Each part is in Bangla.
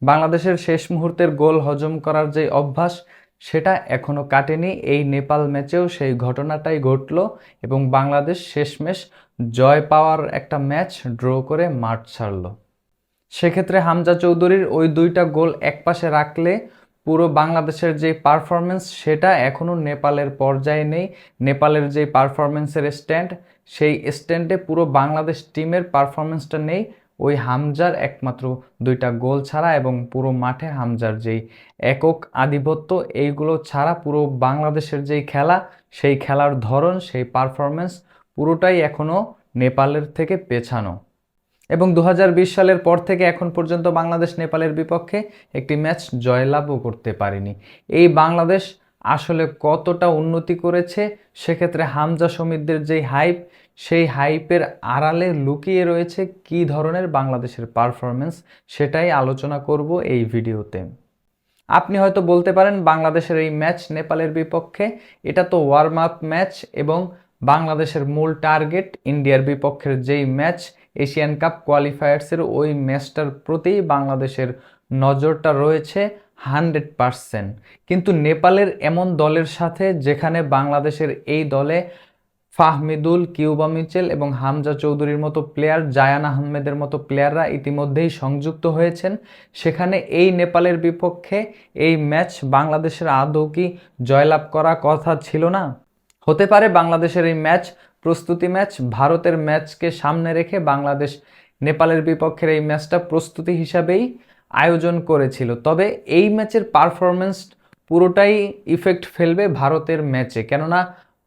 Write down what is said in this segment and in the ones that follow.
বাংলাদেশের শেষ মুহূর্তের গোল হজম করার যে অভ্যাস সেটা এখনো কাটেনি। এই নেপাল ম্যাচেও সেই ঘটনাটাই ঘটল এবং বাংলাদেশ শেষমেশ জয় পাওয়ার একটা ম্যাচ ড্র করে মাঠ ছাড়ল। সেক্ষেত্রে হামজা চৌধুরীর ওই দুইটা গোল একপাশে রাখলে পুরো বাংলাদেশের যে পারফরমেন্স সেটা এখনও নেপালের পর্যায়ে নেই। নেপালের যে পারফরমেন্সের স্ট্যান্ড, সেই স্ট্যান্ডে পুরো বাংলাদেশ টিমের পারফরমেন্সটা নেই ওই হামজার একমাত্র দুইটা গোল ছাড়া, এবং পুরো মাঠে হামজার যেই একক আধিপত্য, এইগুলো ছাড়া পুরো বাংলাদেশের যেই খেলা, সেই খেলার ধরন, সেই পারফরমেন্স পুরোটাই এখনও নেপালের থেকে পেছানো। এবং 2020 সালের পর থেকে এখন পর্যন্ত বাংলাদেশ নেপালের বিপক্ষে একটি ম্যাচ জয়লাভও করতে পারেনি। এই বাংলাদেশ আসলে কতটা উন্নতি করেছে, সেক্ষেত্রে হামজা সমিতদের যেই হাইপ, সেই হাইপের আড়ালে লুকিয়ে রয়েছে কী ধরনের বাংলাদেশের পারফরমেন্স, সেটাই আলোচনা করব এই ভিডিওতে। আপনি হয়তো বলতে পারেন বাংলাদেশের এই ম্যাচ নেপালের বিপক্ষে এটা তো ওয়ার্ম আপ ম্যাচ, এবং বাংলাদেশের মূল টার্গেট ইন্ডিয়ার বিপক্ষের যেই ম্যাচ এশিয়ান কাপ কোয়ালিফায়ার্সের, ওই ম্যাচটার প্রতি বাংলাদেশের নজরটা রয়েছে 100%। কিন্তু নেপালের এমন দলের সাথে, যেখানে বাংলাদেশের এই দলে ফাহমিদুল, কিউবা মিচেল এবং হামজা চৌধুরীর মতো প্লেয়ার, জায়ান আহমেদের মতো প্লেয়াররা ইতিমধ্যেই সংযুক্ত হয়েছেন, সেখানে এই নেপালের বিপক্ষে এই ম্যাচ বাংলাদেশের আদৌ কি জয়লাভ করা কথা ছিল না? হতে পারে বাংলাদেশের এই ম্যাচ প্রস্তুতি ম্যাচ, ভারতের ম্যাচকে সামনে রেখে বাংলাদেশ নেপালের বিপক্ষের এই ম্যাচটা প্রস্তুতি হিসাবেই আয়োজন করেছিল। তবে এই ম্যাচের পারফরমেন্স পুরোটাই ইফেক্ট ফেলবে ভারতের ম্যাচে, কেননা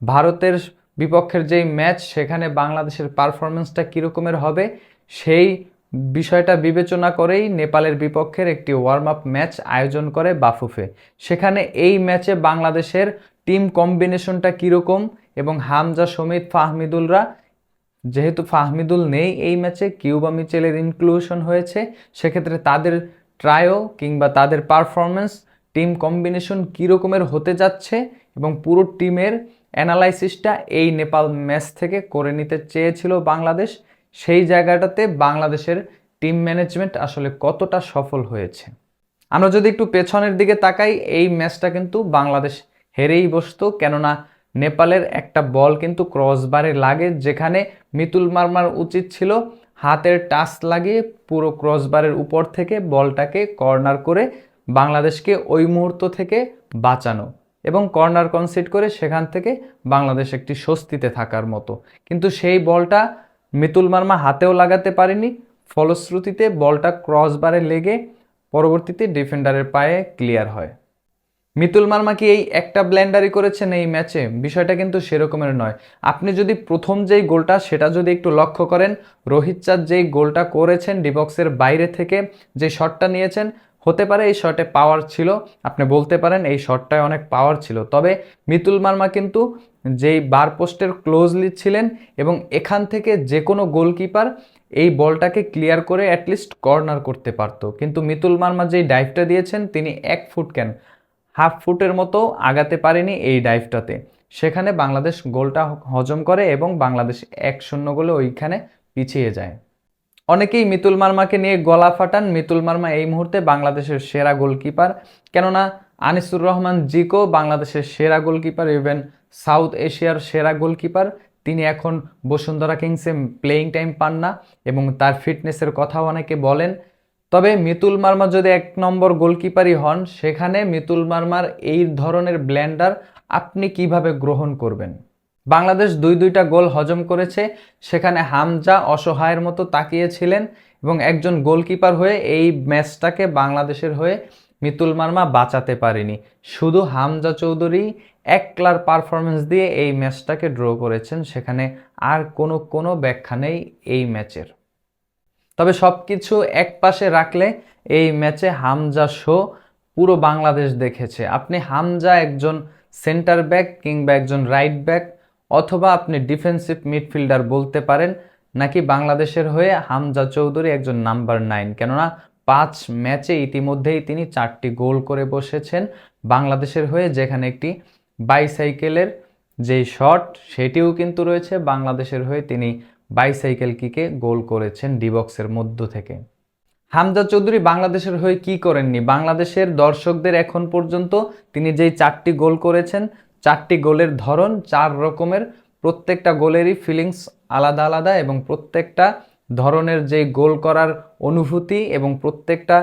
ভারতের বিপক্ষের যেই ম্যাচ, সেখানে বাংলাদেশের পারফরমেন্সটা কীরকমের হবে সেই বিষয়টা বিবেচনা করেই নেপালের বিপক্ষের একটি ওয়ার্ম আপ ম্যাচ আয়োজন করে বাফুফে। সেখানে এই ম্যাচে বাংলাদেশের টিম কম্বিনেশনটা কীরকম, এবং হামজা, সমিত, ফাহমিদুলরা, যেহেতু ফাহমিদুল নেই এই ম্যাচে, কিউবা মিচেলের ইনক্লুশন হয়েছে, সেক্ষেত্রে তাদের ট্রায়ো কিংবা তাদের পারফরমেন্স, টিম কম্বিনেশন কীরকমের হতে যাচ্ছে, এবং পুরো টিমের অ্যানালাইসিসটা এই নেপাল ম্যাচ থেকে করে নিতে চেয়েছিল বাংলাদেশ। সেই জায়গাটাতে বাংলাদেশের টিম ম্যানেজমেন্ট আসলে কতটা সফল হয়েছে। আমরা যদি একটু পেছনের দিকে তাকাই, এই ম্যাচটা কিন্তু বাংলাদেশ হেরেই বসতো, কেননা নেপালের একটা বল কিন্তু ক্রসবারে লাগে, যেখানে মিতুল মার্মার উচিত ছিল হাতের টাচ লাগিয়ে পুরো ক্রসবারের উপর থেকে বলটাকে কর্নার করে বাংলাদেশকে ওই মুহূর্ত থেকে বাঁচানো এবং কর্নার কনসিড করে সেখান থেকে বাংলাদেশ একটি স্বস্তিতে থাকার মতো। কিন্তু সেই বলটা মিতুল মার্মা হাতেও লাগাতে পারেনি, ফলশ্রুতিতে বলটা ক্রসবারে লেগে পরবর্তীতে ডিফেন্ডারের পায়ে ক্লিয়ার হয়। মিতুল মার্মা কি এই একটা ব্ল্যান্ডারই করেছেন এই ম্যাচে? বিষয়টা কিন্তু সেরকমের নয়। আপনি যদি প্রথম যেই গোলটা সেটা যদি একটু লক্ষ্য করেন, রোহিত চাঁদ যেই গোলটা করেছেন ডিবক্সের বাইরে থেকে যে শটটা নিয়েছেন, হতে পারে এই শটে পাওয়ার ছিল, আপনি বলতে পারেন এই শটটায় অনেক পাওয়ার ছিল, তবে মিতুল মার্মা কিন্তু যেই বার পোস্টের ক্লোজলি ছিলেন, এবং এখান থেকে যে কোনো গোলকিপার এই বলটাকে ক্লিয়ার করে অ্যাটলিস্ট কর্নার করতে পারত। কিন্তু মিতুল মার্মা যেই ডাইভটা দিয়েছেন, তিনি 1 ফুট কেন হাফ ফুটের মতো আগাতে পারেনি এই ডাইভটাতে। সেখানে বাংলাদেশ গোলটা হজম করে এবং বাংলাদেশ 1-0 গোলে ওইখানে পিছিয়ে যায়। অনেকেই মিতুল মার্মাকে নিয়ে গলা ফাটান। মিতুল মার্মা এই মুহূর্তে বাংলাদেশের সেরা গোলকিপার, কেননা আনিসুর রহমান জিকো বাংলাদেশের সেরা গোলকিপার, ইভেন সাউথ এশিয়ার সেরা গোলকিপার। তিনি এখন বসুন্ধরা কিংসে প্লেয়িং টাইম পান না এবং তার ফিটনেসের কথাও অনেকে বলেন। তবে মিতুল মার্মা যদি 1 নম্বর গোলকিপারই হন, সেখানে মিতুল মার্মার এই ধরনের ব্ল্যান্ডার আপনি কিভাবে গ্রহণ করবেন? বাংলাদেশ দুইটা গোল হজম করেছে, সেখানে হামজা অসহায়ের মতো তাকিয়েছিলেন, এবং একজন গোলকিপার হয়ে এই ম্যাচটাকে বাংলাদেশের হয়ে মিতুল মার্মা বাঁচাতে পারেনি। শুধু হামজা চৌধুরী একলার পারফরমেন্স দিয়ে এই ম্যাচটাকে ড্র করেছেন, সেখানে আর কোনো ব্যাখ্যা নেই এই ম্যাচের। তবে সব কিছু এক পাশে রাখলে এই ম্যাচে হামজা শো পুরো বাংলাদেশ দেখেছে। আপনি হামজা একজন সেন্টার ব্যাক কিংবা একজন রাইট ব্যাক, অথবা আপনি ডিফেন্সিভ মিডফিল্ডার বলতে পারেন, নাকি বাংলাদেশের হয়ে হামজা চৌধুরী একজন নাম্বার 9, কেননা 5 ম্যাচে ইতিমধ্যেই তিনি 4টি গোল করে বসেছেন বাংলাদেশের হয়ে, যেখানে একটি বাইসাইকেলের যেই শট সেটিও কিন্তু রয়েছে বাংলাদেশের হয়ে, তিনি বাইসাইকেল কিকে গোল করেছেন ডিবক্সের মধ্য থেকে। হামজা চৌধুরী বাংলাদেশের হয়ে কি করেননি? বাংলাদেশের দর্শকদের এখন পর্যন্ত তিনি যেই 4টি গোল করেছেন, 4টি গোলের ধরন 4 রকমের, প্রত্যেকটা গোলেরই ফিলিংস আলাদা আলাদা এবং প্রত্যেকটা ধরনের যে গোল করার অনুভূতি এবং প্রত্যেকটা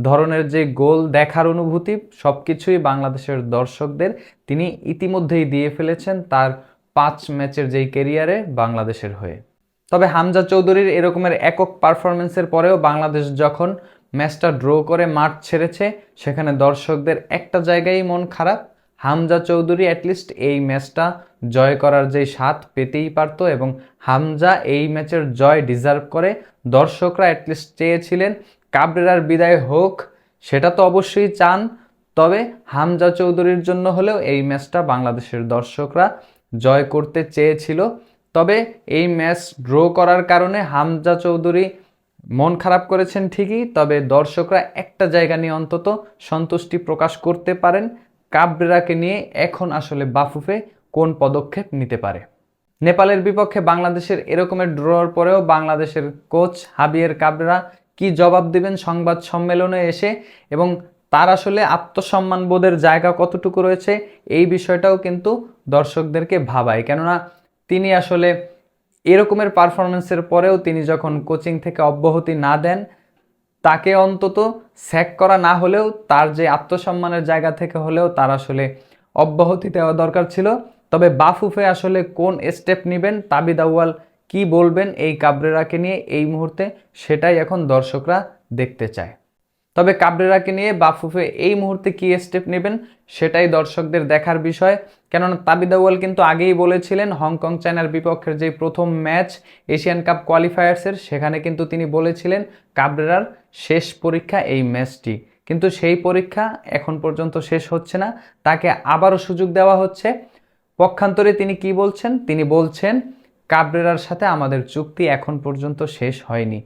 ধরনের যে গোল দেখার অনুভূতি সবকিছুই বাংলাদেশের দর্শকদের তিনি ইতিমধ্যেই দিয়ে ফেলেছেন তার 5 ম্যাচের যেই ক্যারিয়ারে বাংলাদেশের হয়ে। তবে হামজা চৌধুরীর এরকমের একক পারফরমেন্সের পরেও বাংলাদেশ যখন ম্যাচটা ড্র করে মাঠ ছেড়েছে, সেখানে দর্শকদের একটা জায়গায় মন খারাপ। হামজা চৌধুরী অ্যাটলিস্ট এই ম্যাচটা জয় করার যেই স্বাদ পেতেই পারতো এবং হামজা এই ম্যাচের জয় ডিজার্ভ করে। দর্শকরা অ্যাটলিস্ট চেয়েছিলেন কাবরেরার বিদায় হোক, সেটা তো অবশ্যই চান, তবে হামজা চৌধুরীর জন্য হলেও এই ম্যাচটা বাংলাদেশের দর্শকরা জয় করতে চেয়েছিল। তবে এই ম্যাচ ড্র করার কারণে হামজা চৌধুরী মন খারাপ করেছেন ঠিকই, তবে দর্শকরা একটা জায়গা নিয়ে অন্তত সন্তুষ্টি প্রকাশ করতে পারেন, কাবরেরাকে নিয়ে এখন আসলে বাফুফে কোন পদক্ষেপ নিতে পারে। নেপালের বিপক্ষে বাংলাদেশের এরকমের ড্রর পরেও বাংলাদেশের কোচ হাবিয়ের কাবরেরা কি জবাব দিবেন সংবাদ সম্মেলনে এসে এবং তার আসলে আত্মসম্মানবোধের জায়গা কতটুকু রয়েছে এই বিষয়টাও কিন্তু দর্শকদেরকে ভাবায়। কেননা তিনি আসলে এরকমের পারফরমেন্সের পরেও তিনি যখন কোচিং থেকে অব্যাহতি না দেন, তাকে অন্তত স্যাক করা না হলেও তার যে আত্মসম্মানের জায়গা থেকে হলেও তার আসলে অব্যাহতি দেওয়া দরকার ছিল। তবে বাফুফে আসলে কোন স্টেপ নেবেন, তাবিদ আউয়াল কি বলবেন এই কাবরেরাকে নিয়ে এই মুহূর্তে, সেটাই এখন দর্শকরা দেখতে চায়। তবে কাবরেরাকে নিয়ে বাফুফে এই মুহূর্তে কি স্টেপ নেবেন সেটাই দর্শকদের দেখার বিষয়। কেননা তাবিদ আউয়াল কিন্তু আগেই বলেছিলেন হংকং চায়নার বিপক্ষের যে প্রথম ম্যাচ এশিয়ান কাপ কোয়ালিফায়ার্সের, সেখানে কিন্তু তিনি বলেছিলেন কাবরেরার শেষ পরীক্ষা এই ম্যাচটি, কিন্তু সেই পরীক্ষা এখন পর্যন্ত শেষ হচ্ছে না, তাকে আবারও সুযোগ দেওয়া হচ্ছে। পক্ষান্তরে তিনি কি বলছেন? তিনি বলছেন কাবরেরার সাথে আমাদের চুক্তি এখন পর্যন্ত শেষ হয়নি।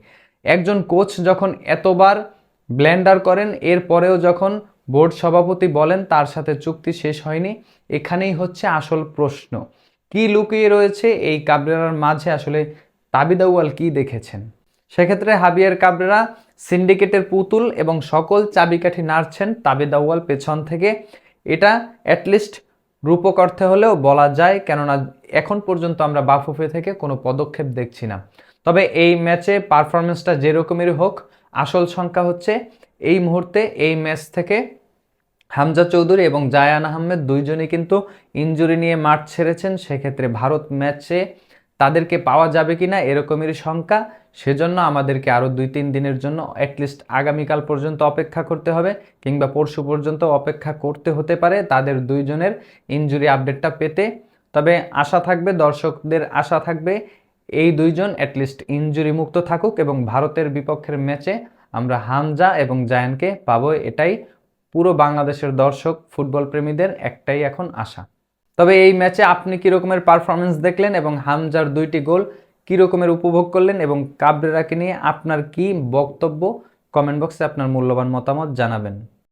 একজন কোচ যখন এতবার ব্লেন্ডার করেন, এরপরেও যখন বোর্ড সভাপতি বলেন তার সাথে চুক্তি শেষ হয়নি, এখানেই হচ্ছে আসল প্রশ্ন, কি লুকিয়ে রয়েছে এই কাবরেরার মাঝে, আসলে তাবিদ আউয়াল কি দেখেছেন? সেক্ষেত্রে হাবিয়ার কাবরেরা সিন্ডিকেটের পুতুল এবং সকল চাবিকাঠি নাড়ছেন তাবিদ আউয়াল পেছন থেকে, এটা অ্যাটলিস্ট রূপক অর্থে হলেও বলা যায়। কেননা এখন পর্যন্ত আমরা বাফুফে থেকে কোনো পদক্ষেপ দেখছি না। তবে এই ম্যাচে পারফরমেন্সটা যেরকমেরই হোক, আসল সংখ্যা হচ্ছে এই মুহূর্তে এই ম্যাচ থেকে হামজা চৌধুরী এবং জায়ান আহমেদ দুইজনই কিন্তু ইনজুরি নিয়ে মাঠ ছেড়েছেন। সেক্ষেত্রে ভারত ম্যাচে তাদেরকে পাওয়া যাবে কিনা এরকমেরই শঙ্কা, সেজন্য আমাদেরকে আরও 2-3 দিনের জন্য অ্যাটলিস্ট আগামীকাল পর্যন্ত অপেক্ষা করতে হবে, কিংবা পরশু পর্যন্ত অপেক্ষা করতে হতে পারে তাদের দুইজনের ইনজুরি আপডেটটা পেতে। তবে আশা থাকবে, দর্শকদের আশা থাকবে এই দুইজন অ্যাটলিস্ট ইনজুরি মুক্ত থাকুক এবং ভারতের বিপক্ষের ম্যাচে আমরা হামজা এবং জায়ানকে পাবো, এটাই পুরো বাংলাদেশের দর্শক ফুটবল প্রেমীদের একটাই এখন আশা। তবে এই ম্যাচে আপনি কী রকমের পারফরমেন্স দেখলেন এবং হামজার 2টি গোল কী রকমের উপভোগ করলেন এবং কাবরেরাকে নিয়ে আপনার কি বক্তব্য, কমেন্ট বক্সে আপনার মূল্যবান মতামত জানাবেন।